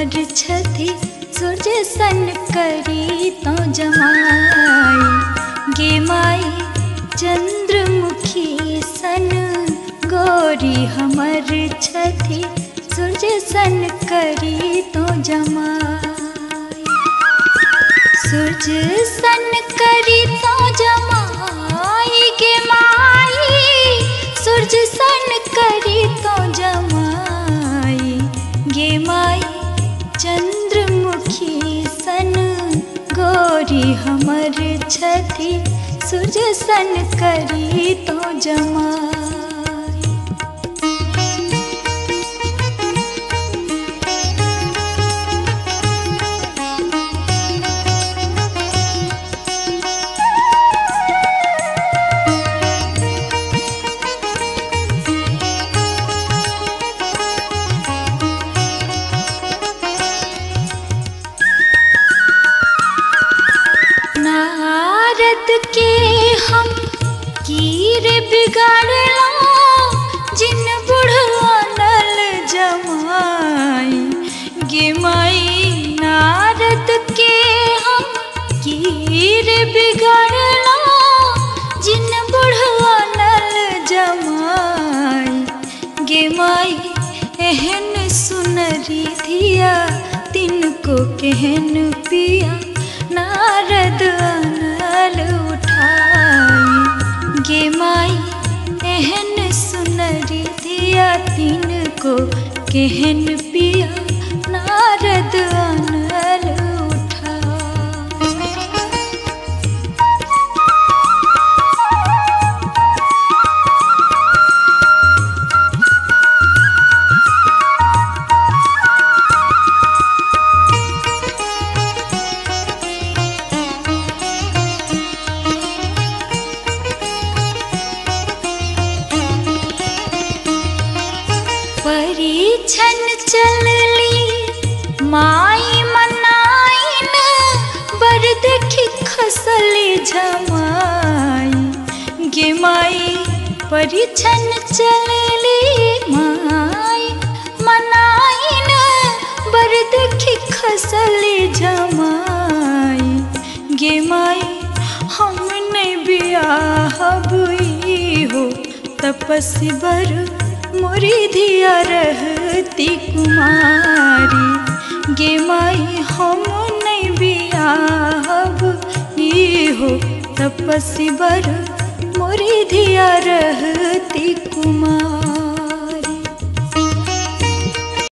हमर छथि सूर्य सन करी तो जमाई गे माई चंद्रमुखी सन गोरी हमर छथि सूर्य सन करी तो जमाई सूर्य सन करी तो जमाई गे माई सूर्य सन करी तो जमाई गे माई चंद्रमुखी सन गोरी हमर छथि सूर्य सन करी तो जमाई। नारद के हम कीर बिगाड़ला जिन बुढ़वा नल जमाई गे माई नारद के हम कीर बिगाड़ला जिन बुढ़वा नल जमाई गे माई एहन सुनरी धिया तिनको केहन पिया नारद अनल उठाई गे माई एहन सुनरी धिया तिनको केहन पिया नारद अनल उठाई। परिछन चलली माई मनाइन बर देखी खसली झमाई गे माई परिछन चलली माई मनाइन बर देखी खसली झमाई गे माई हम नहीं बियाहब हो तपस्वी बर मोरी धिया रहती कुमारी गे माई हम नहीं बियाहब हो तपस्वी बर मोरी धिया रहती कुमारी।